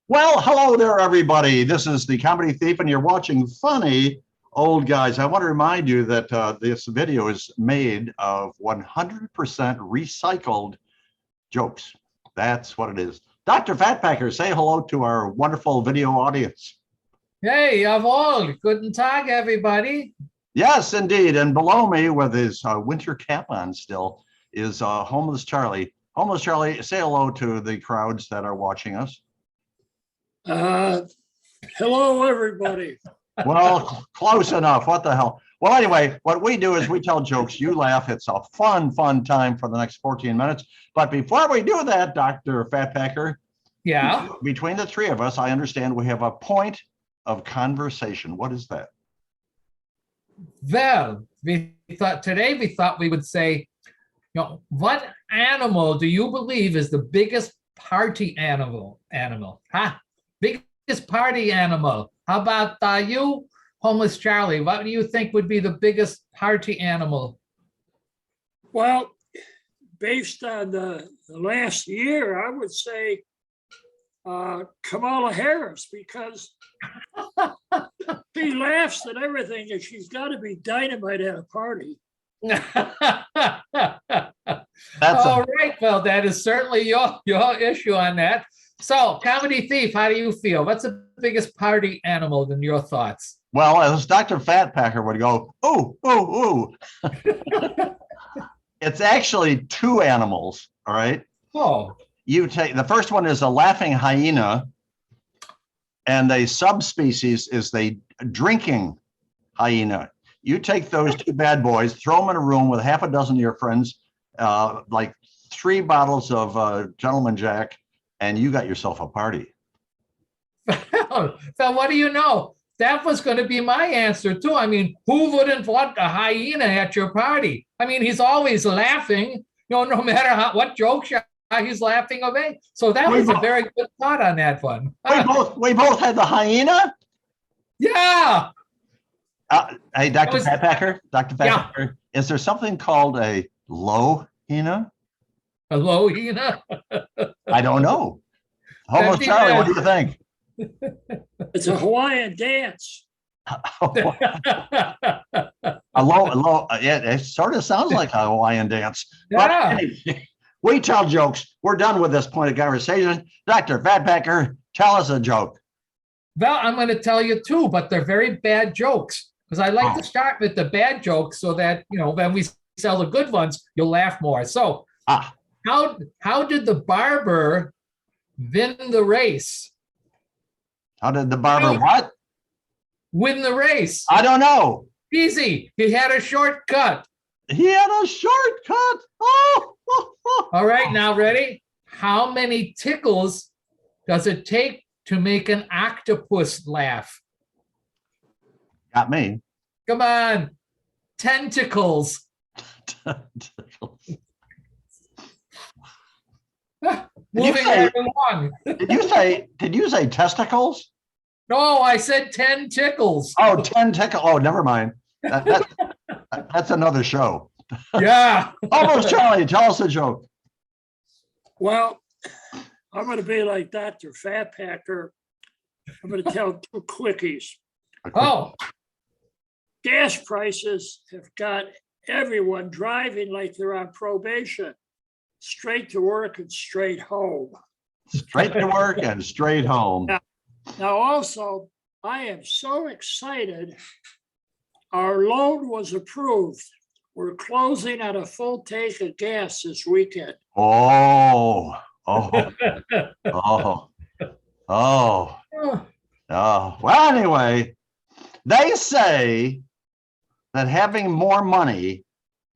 Well, hello there, everybody. This is the Comedy Thief, and you're watching funny old guys. I want to remind you that this video is made of 100% recycled jokes. That's what it is. Dr. Fatpacker, say hello to our wonderful video audience. Hey, jawohl. Guten Tag, everybody. Yes, indeed. And below me, with his winter cap on still, is Homeless Charlie. Homeless Charlie, say hello to the crowds that are watching us. Hello, everybody. Well, close enough. What the hell? Well, anyway, what we do is we tell jokes. You laugh. It's a fun time for the next 14 minutes. But before we do that, Dr. Fatpacker, Yeah. between the three of us, I understand we have a point of conversation. What is that? Well, we thought we would say, what animal do you believe is the biggest party animal? Huh? Biggest party animal. How about you, Homeless Charlie? What do you think would be the biggest party animal? Well, based on the last year, I would say Kamala Harris, because she laughs at everything and she's got to be dynamite at a party. All right. Well, that is certainly your issue on that. So, Comedy Thief, how do you feel? What's the biggest party animal in your thoughts? Well, as Dr. Fatpacker would go, ooh, ooh, ooh. It's actually two animals, all right? Oh. You take the first one is a laughing hyena, and the subspecies is the drinking hyena. You take those two bad boys, throw them in a room with half a dozen of your friends, like 3 bottles of Gentleman Jack, and you got yourself a party. So what do you know? That was going to be my answer too. I mean, who wouldn't want a hyena at your party? I mean, he's always laughing, no matter what jokes he's laughing away. So that was a very good thought on that one. We both had the hyena. Yeah. Hey, Dr. Fatpacker, yeah. Is there something called a low-hena? A low-hena? I don't know. Homeless Charlie, what do you think? It's a Hawaiian dance. A low, yeah, it sort of sounds like a Hawaiian dance. Yeah. But anyway, we tell jokes. We're done with this point of conversation. Dr. Fatpacker, tell us a joke. Well, I'm going to tell you two, but they're very bad jokes, because I like to start with the bad jokes so that, when we sell the good ones, you'll laugh more. So how did the barber win the race? How did the barber what? Win the race. I don't know. Easy. He had a shortcut. He had a shortcut. Oh. All right, now ready? How many tickles does it take to make an octopus laugh? Got me. Come on. Tentacles. Moving right along. Did you say testicles? No, I said 10 tickles. Oh, 10 tickles. Oh, never mind. That's another show. Yeah. Almost Charlie, tell us a joke. Well, I'm going to be like Dr. Fatpacker. I'm going to tell 2 quickies. Oh. Gas prices have got everyone driving like they're on probation. Straight to work and straight home. Straight to work and straight home. Now also, I am so excited. Our loan was approved. We're closing on a full tank of gas this weekend. Oh. Well, anyway, they say that having more money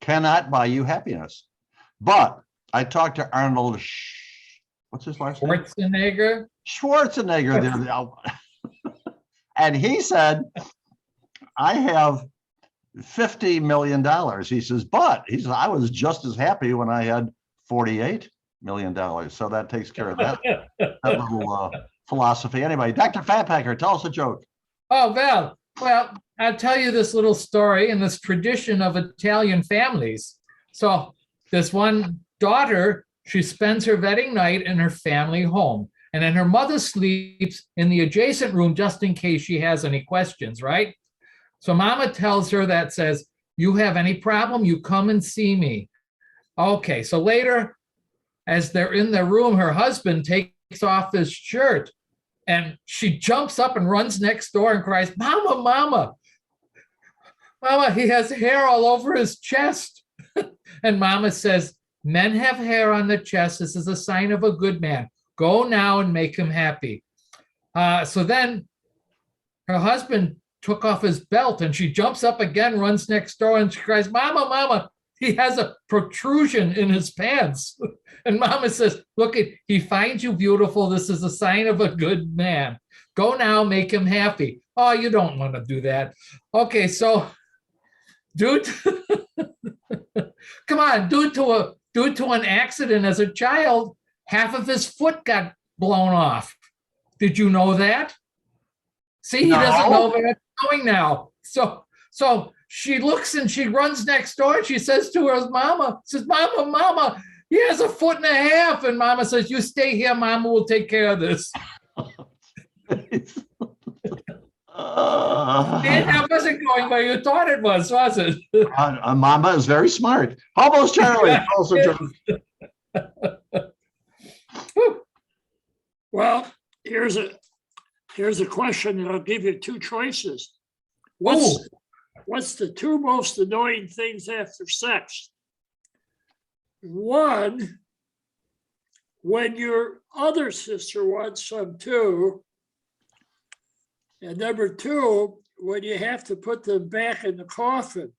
cannot buy you happiness. But I talked to Arnold, what's his last name? Schwarzenegger. And he said, I have $50 million. He says, I was just as happy when I had $48 million. So that takes care of that little philosophy. Anyway, Dr. Fatpacker, tell us a joke. Oh, well, I'll tell you this little story in this tradition of Italian families. So this one daughter, she spends her wedding night in her family home. And then her mother sleeps in the adjacent room just in case she has any questions, right? So mama tells her that, says, you have any problem, you come and see me. Okay, so later, as they're in the room, her husband takes off his shirt and she jumps up and runs next door and cries, Mama, Mama, Mama, he has hair all over his chest. And Mama says, men have hair on the chest. This is a sign of a good man. Go now and make him happy. So then her husband took off his belt and she jumps up again, runs next door and she cries, Mama, Mama, he has a protrusion in his pants. And Mama says, look, he finds you beautiful. This is a sign of a good man. Go now, make him happy. Oh, you don't want to do that. Okay, so due to, come on, due to an accident as a child, half of his foot got blown off. Did you know that? See, he doesn't know where it's going now. So she looks and she runs next door and she says to her mama, says, Mama, Mama, he has a foot and a half. And Mama says, you stay here, Mama will take care of this. That wasn't going where you thought it was it? Mama is very smart. Almost Charlie. Also Well, here's a question that I'll give you two choices. What's the two most annoying things after sex? One, when your other sister wants some too. And number two, when you have to put them back in the coffin.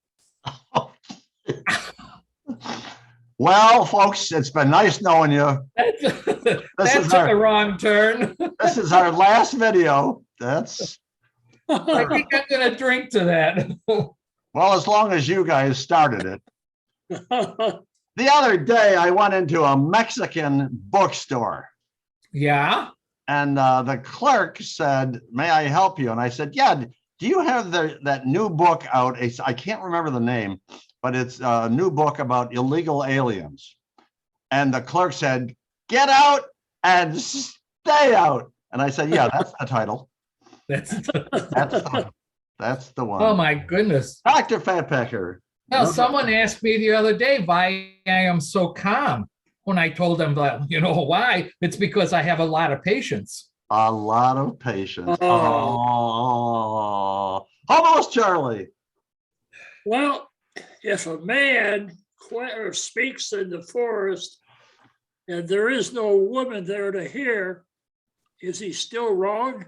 Well, folks, it's been nice knowing you. That took a wrong turn. This is our last video. I think I'm going to drink to that. Well, as long as you guys started it. The other day, I went into a Mexican bookstore. Yeah. And the clerk said, may I help you? And I said, yeah, do you have that new book out? I can't remember the name, but it's a new book about illegal aliens. And the clerk said, get out and stay out. And I said, yeah, that's the title. That's the one. Oh my goodness. Dr. Fatpacker. Well, someone asked me the other day why I am so calm. When I told them that, you know why? It's because I have a lot of patience. A lot of patience. Oh, almost Charlie. Well, if a man speaks in the forest and there is no woman there to hear, is he still wrong?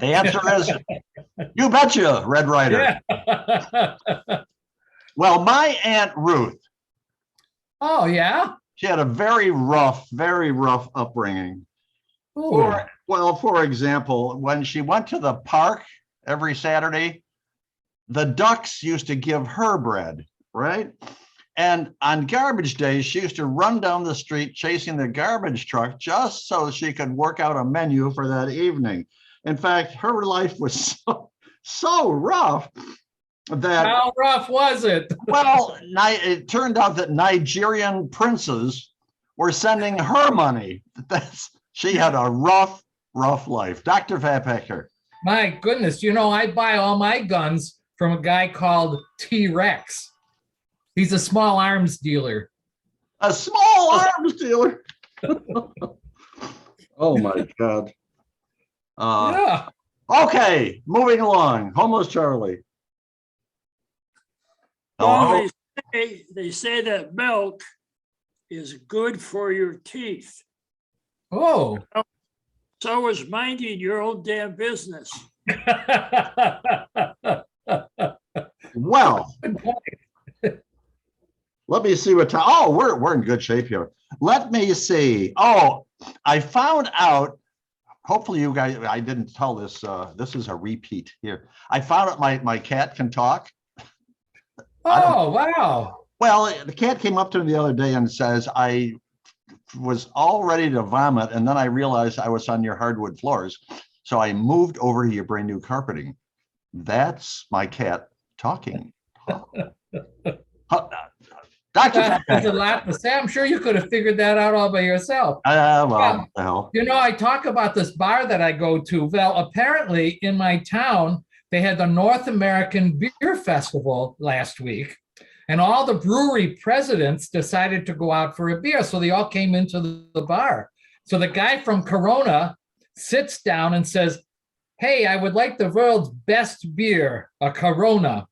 The answer is, you betcha, Red Ryder. Yeah. Well, my Aunt Ruth. Oh, yeah? She had a very rough upbringing. For example, when she went to the park every Saturday, the ducks used to give her bread, right? And on garbage days, she used to run down the street chasing the garbage truck just so she could work out a menu for that evening. In fact, her life was so rough that— How rough was it? Well, it turned out that Nigerian princes were sending her money. She had a rough life. Dr. Fatpacker. My goodness, I buy all my guns from a guy called T-Rex. He's a small arms dealer. A small arms dealer? Oh my God. Yeah. Okay, moving along. Homeless Charlie. Well, they say that milk is good for your teeth. Oh. So is minding your own damn business. Well, let me see what time. Oh, we're in good shape here. Let me see. Oh, I found out. Hopefully you guys, I didn't tell this. This is a repeat here. I found out my cat can talk. Oh, wow. Well, the cat came up to me the other day and says, I was all ready to vomit, and then I realized I was on your hardwood floors. So I moved over to your brand new carpeting. That's my cat talking. Dr. There's a Fatpacker. lot to say. I'm sure you could have figured that out all by yourself. Well, Yeah. what the hell. You know, I talk about this bar that I go to. Well, apparently in my town, they had the North American Beer Festival last week, and all the brewery presidents decided to go out for a beer. So they all came into the bar. So the guy from Corona sits down and says, "Hey, I would like the world's best beer, a Corona."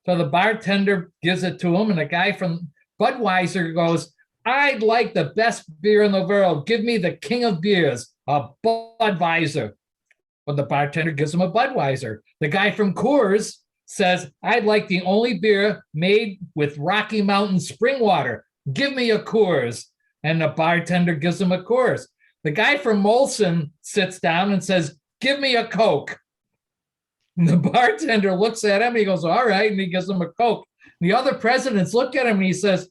So the bartender gives it to him, and the guy from Budweiser goes, "I'd like the best beer in the world. Give me the king of beers, a Budweiser." Well, the bartender gives him a Budweiser. The guy from Coors says, "I'd like the only beer made with Rocky Mountain spring water. Give me a Coors." And the bartender gives him a Coors. The guy from Molson sits down and says, "Give me a Coke." And the bartender looks at him, he goes, "All right," and he gives him a Coke. The other presidents look at him and he says,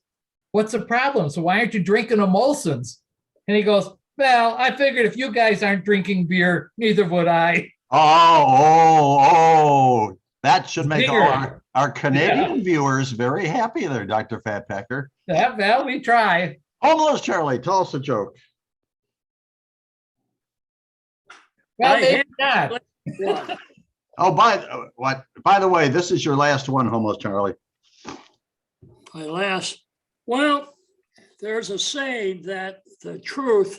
"What's the problem? So why aren't you drinking a Molson's?" And he goes, "Well, I figured if you guys aren't drinking beer, neither would I." Oh, that should make all Zinger. our Canadian viewers very happy there, Dr. Fatpacker. Yeah, well, we try. Homeless Charlie, tell us a joke. Well, I maybe had- not. One. Oh, by the way, this is your last one, Homeless Charlie. My last, well, there's a saying that the truth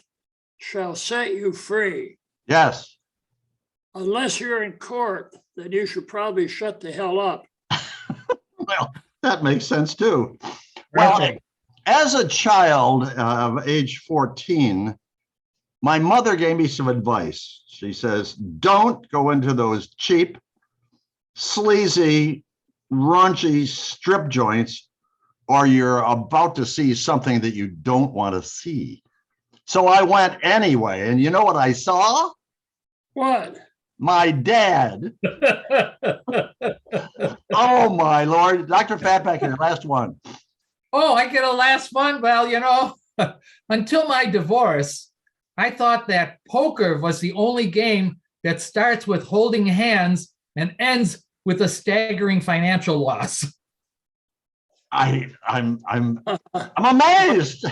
shall set you free. Yes. Unless you're in court, then you should probably shut the hell up. Well, that makes sense too. Well, Perfect. as a child of age 14, my mother gave me some advice. She says, don't go into those cheap, sleazy, raunchy strip joints, or you're about to see something that you don't want to see. So I went anyway. And you know what I saw? What? My dad. Oh, my Lord. Dr. Fatpacker, last one. Oh, I get a last one. Well, you know, until my divorce, I thought that poker was the only game that starts with holding hands and ends with a staggering financial loss. I'm amazed.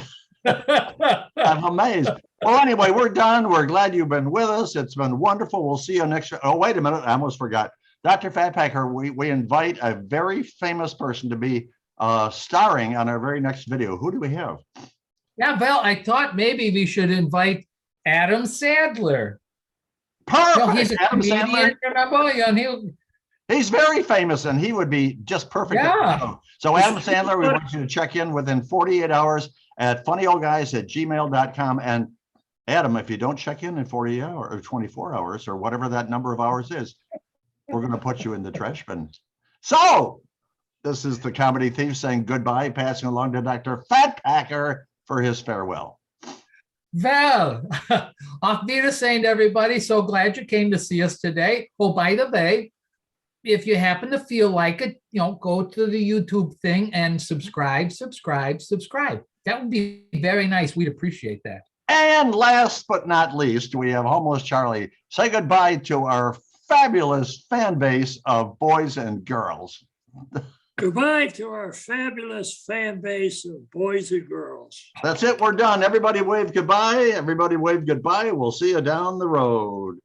I'm amazed. Well, anyway, we're done. We're glad you've been with us. It's been wonderful. We'll see you next. Oh, wait a minute. I almost forgot. Dr. Fatpacker, we invite a very famous person to be starring on our very next video. Who do we have? Yeah, well, I thought maybe we should invite Adam Sandler. Perfect. No, he's a Adam comedian, Sandler. remember? And He's very famous and he would be just perfect. at the Yeah. show. So Adam Sandler, we want you to check in within 48 hours at funnyoldguys@gmail.com. And Adam, if you don't check in 40 hours or 24 hours or whatever that number of hours is, we're going to put you in the trash bin. So this is the Comedy Thief saying goodbye, passing along to Dr. Fatpacker for his farewell. Well, auf Wiedersehen, everybody. So glad you came to see us today. Oh, by the way, if you happen to feel like it, you know, go to the YouTube thing and subscribe. That would be very nice. We'd appreciate that. And last but not least, we have Homeless Charlie. Say goodbye to our fabulous fan base of boys and girls. Goodbye to our fabulous fan base of boys and girls. That's it. We're done. Everybody wave goodbye. Everybody wave goodbye. We'll see you down the road.